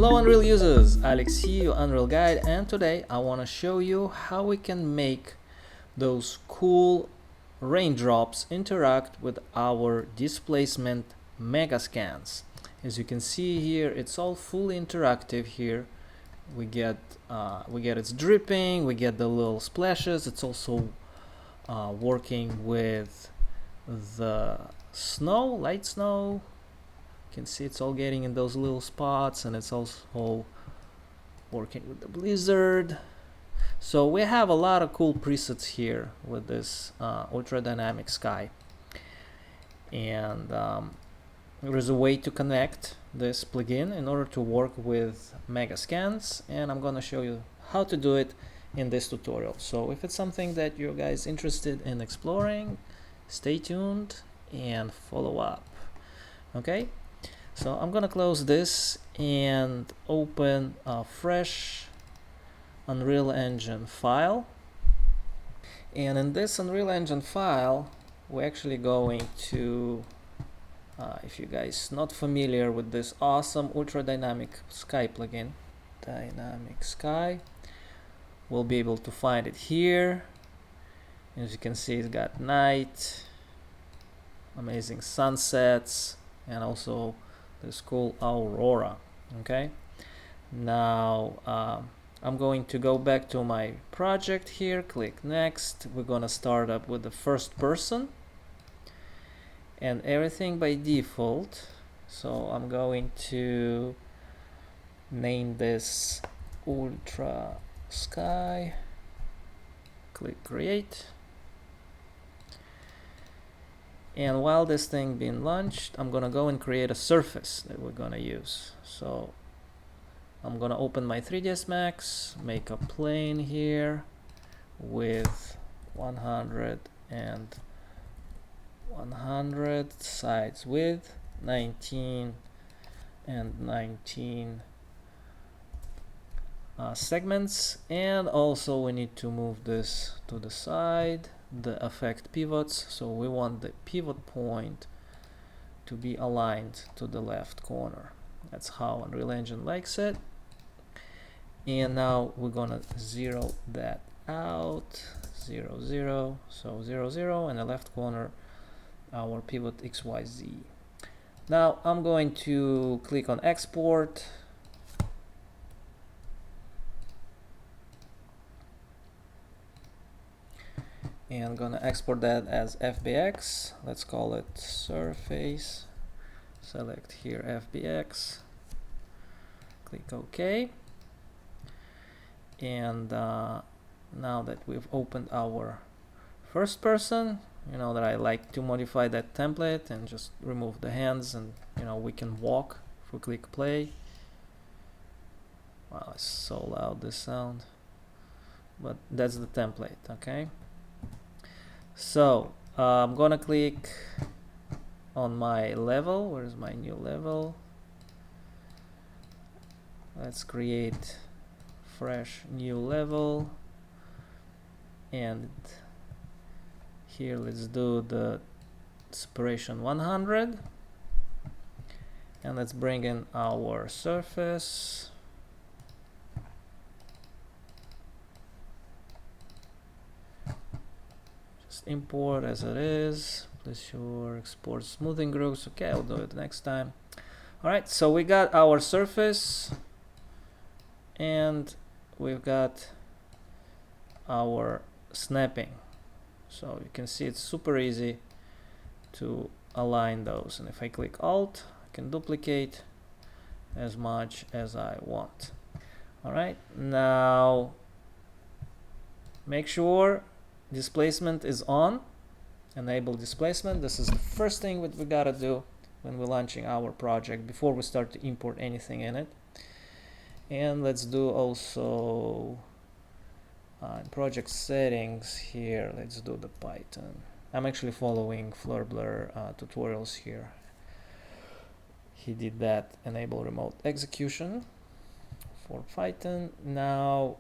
Hello Unreal users, Alex here, your Unreal guide, and today I want to show you how we can make those cool raindrops interact with our displacement MegaScans. As you can see here, it's all fully interactive here. We get it's dripping, we get the little splashes. It's also working with the snow, light snow. You can see it's all getting in those little spots, and it's also working with the blizzard. So we have a lot of cool presets here with this ultra dynamic sky, and there is a way to connect this plugin in order to work with MegaScans, and I'm gonna show you how to do it in this tutorial. So if it's something that you guys interested in exploring, stay tuned and follow up. Okay, so I'm gonna close this and open a fresh Unreal Engine file, and in this Unreal Engine file we're actually going to if you guys not familiar with this awesome ultra dynamic sky plugin, dynamic sky, we'll be able to find it here. As you can see, it's got night, amazing sunsets, and also this cool aurora. Okay, now I'm going to go back to my project here, click next. We're gonna start up with the first person and everything by default. So I'm going to name this ultra sky, click create. And while this thing being launched, I'm gonna go and create a surface that we're gonna use. So I'm gonna open my 3ds Max, make a plane here with 100 and 100 sides width, 19 and 19 segments, and also we need to move this to the side, the affect pivots. So we want the pivot point to be aligned to the left corner. That's how Unreal Engine likes it. And now we're gonna zero that out, 0 0, so 0 0, and the left corner our pivot XYZ. Now I'm going to click on export, and I'm gonna export that as FBX. Let's call it surface, select here FBX, click OK. And now that we've opened our first person, you know that I like to modify that template and just remove the hands, and you know we can walk if we click play. Wow, it's so loud, this sound, but that's the template. Okay, so I'm gonna click on my level. Where's my new level? Let's create fresh new level, and here let's do the separation 100, and let's bring in our surface. Just import as it is. Please sure export smoothing groups. Okay, I'll do it next time. Alright, so we got our surface and we've got our snapping. So you can see it's super easy to align those, and if I click Alt, I can duplicate as much as I want. Alright, now make sure displacement is on. Enable displacement. This is the first thing that we gotta do when we're launching our project before we start to import anything in it. And let's do also in project settings here, let's do the Python. I'm actually following Flurblur tutorials here. He did that, enable remote execution for Python. Now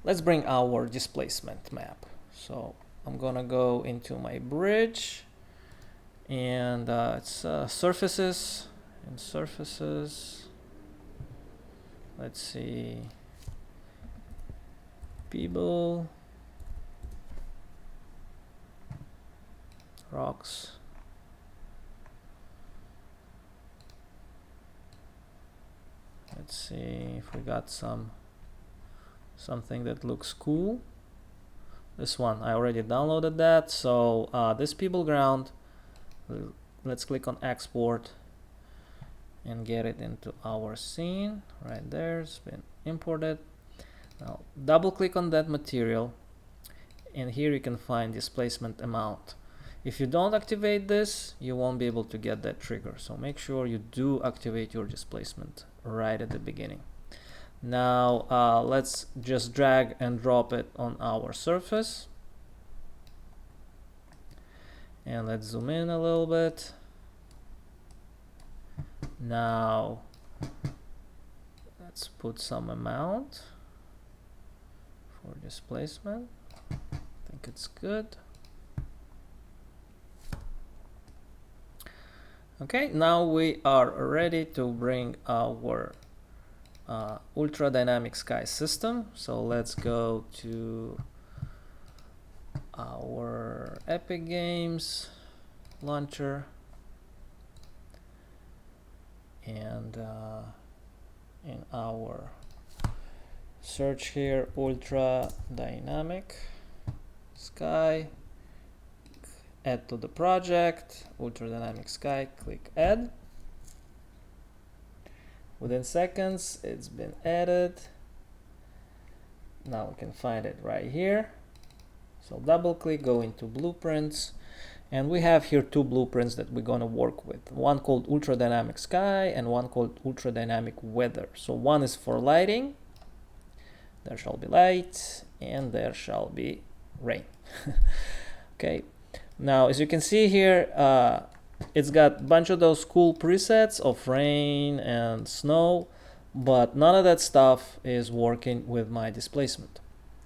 let's bring our displacement map. So I'm gonna go into my bridge, and it's surfaces, and surfaces let's see, people, rocks, let's see if we got something that looks cool. This one, I already downloaded that. So this people ground, let's click on export and get it into our scene. Right there, it's been imported. Now double click on that material, and here you can find displacement amount. If you don't activate this, you won't be able to get that trigger. So make sure you do activate your displacement right at the beginning. Now let's just drag and drop it on our surface. And let's zoom in a little bit. Now let's put some amount for displacement. I think it's good. Okay, now we are ready to bring our ultra dynamic sky system. So let's go to our Epic Games launcher, and in our search here, ultra dynamic sky, add to the project, ultra dynamic sky, click add. Within seconds it's been added. Now we can find it right here. So double click, go into blueprints, and we have here two blueprints that we're going to work with. One called ultra dynamic sky and one called ultra dynamic weather. So one is for lighting. There shall be light and there shall be rain. Okay, now as you can see here, it's got a bunch of those cool presets of rain and snow, but none of that stuff is working with my displacement.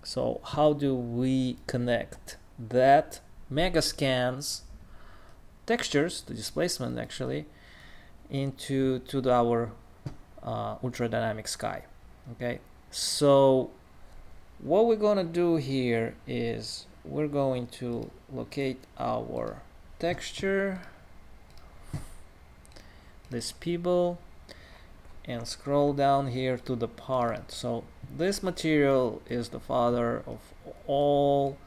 So how do we connect that MegaScans textures, the displacement actually, into our ultra dynamic sky? Okay, so what we're gonna do here is we're going to locate our texture, this people, and scroll down here to the parent. So this material is the father of all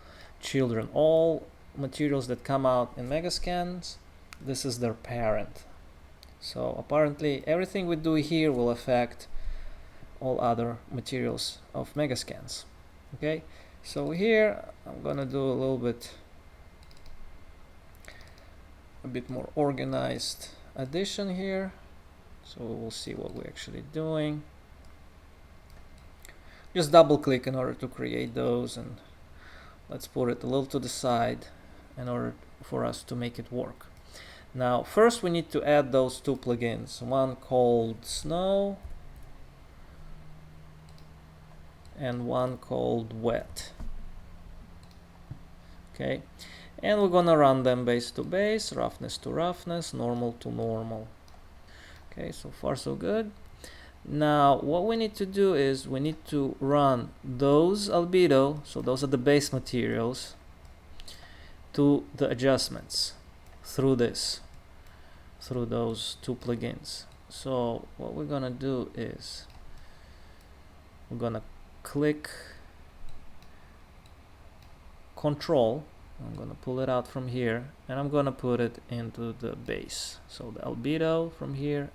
children, all materials that come out in MegaScans. This is their parent. So apparently everything we do here will affect all other materials of MegaScans. Okay, so here I'm gonna do a bit more organized addition here, so we'll see what we're actually doing. Just double click in order to create those, and let's put it a little to the side in order for us to make it work. Now first we need to add those two plugins, one called snow and one called wet. Okay, and we're gonna run them base to base, roughness to roughness, normal to normal. Okay, so far so good. Now what we need to do is we need to run those albedo, so those are the base materials, to the adjustments through those two plugins. So what we're gonna do is we're gonna click control, I'm gonna pull it out from here, and I'm gonna put it into the base. So the albedo from here,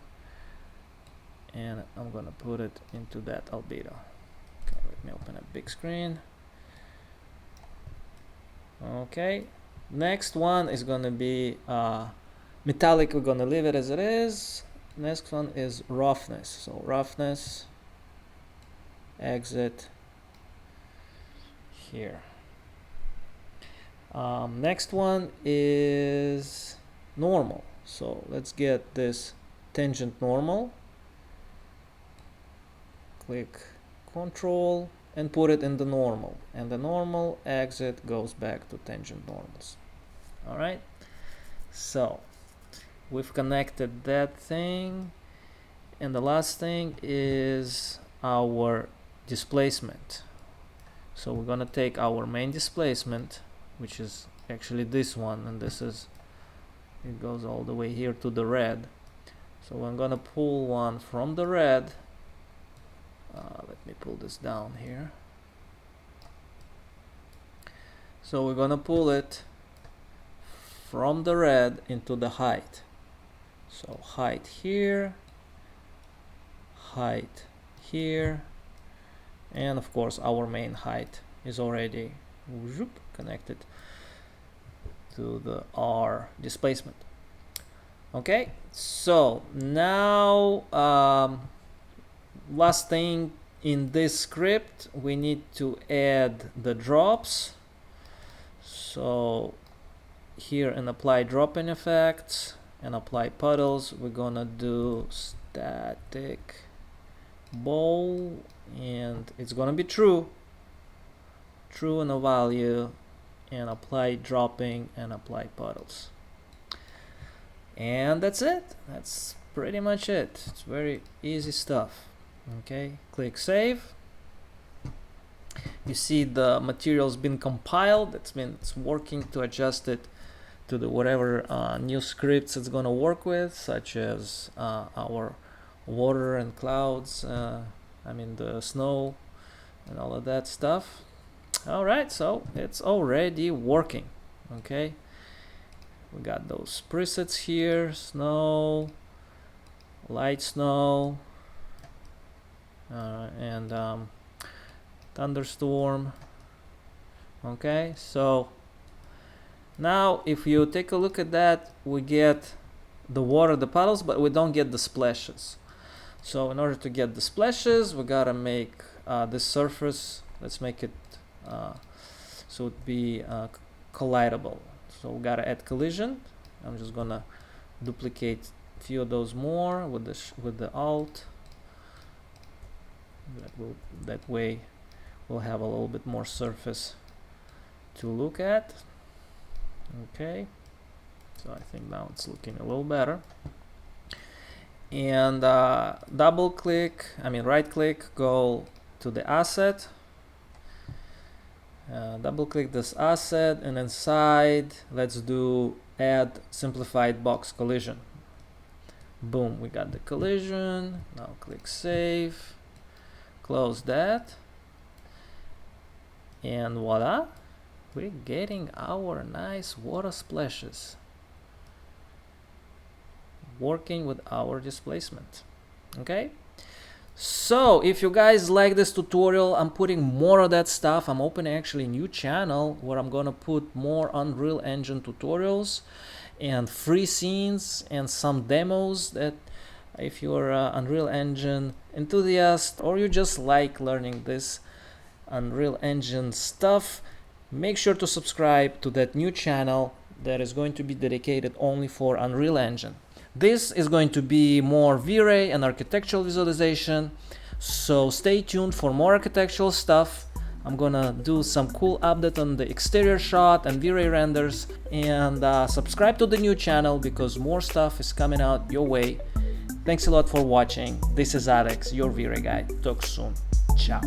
and I'm gonna put it into that albedo. Okay, let me open a big screen. Okay, next one is gonna be metallic. We're gonna leave it as it is. Next one is roughness. So roughness, exit here. Next one is normal. So let's get this tangent normal. Click control and put it in the normal, and the normal exit goes back to tangent normals. All right, so we've connected that thing, and the last thing is our displacement. So we're gonna take our main displacement, which is actually this one, and this is, it goes all the way here to the red. So I'm gonna pull one from the red. Let me pull this down here. So we're gonna pull it from the red into the height. So height here, height here, and of course our main height is already connected to the R displacement. Okay, so now last thing in this script, we need to add the drops. So here in apply drop-in effects and apply puddles, we're gonna do static bowl, and it's gonna be true in a value, and apply dropping and apply puddles. And that's it. That's pretty much it. It's very easy stuff. Okay, click save. You see the material's been compiled. It's working to adjust it to the whatever new scripts it's gonna work with, such as our water and clouds, I mean the snow and all of that stuff. All right, so it's already working. Okay, we got those presets here: snow, light snow, and thunderstorm. Okay, so now if you take a look at that, we get the water, the puddles, but we don't get the splashes. So in order to get the splashes, we gotta make this surface, let's make it so it be collidable. So we gotta add collision. I'm just gonna duplicate a few of those more with the alt. That way we'll have a little bit more surface to look at. Okay, so I think now it's looking a little better. And double click, I mean right click, go to the asset, double click this asset, and inside let's do add simplified box collision. Boom, we got the collision. Now click save, close that, and voila, we're getting our nice water splashes working with our displacement. Okay, so if you guys like this tutorial, I'm putting more of that stuff. I'm opening actually a new channel where I'm gonna put more Unreal Engine tutorials and free scenes and some demos, that if you're an Unreal Engine enthusiast or you just like learning this Unreal Engine stuff, make sure to subscribe to that new channel that is going to be dedicated only for Unreal Engine. This is going to be more V-Ray and architectural visualization, so stay tuned for more architectural stuff. I'm gonna do some cool update on the exterior shot and V-Ray renders, and subscribe to the new channel because more stuff is coming out your way. Thanks a lot for watching. This is Alex, your V-Ray guy. Talk soon. Ciao.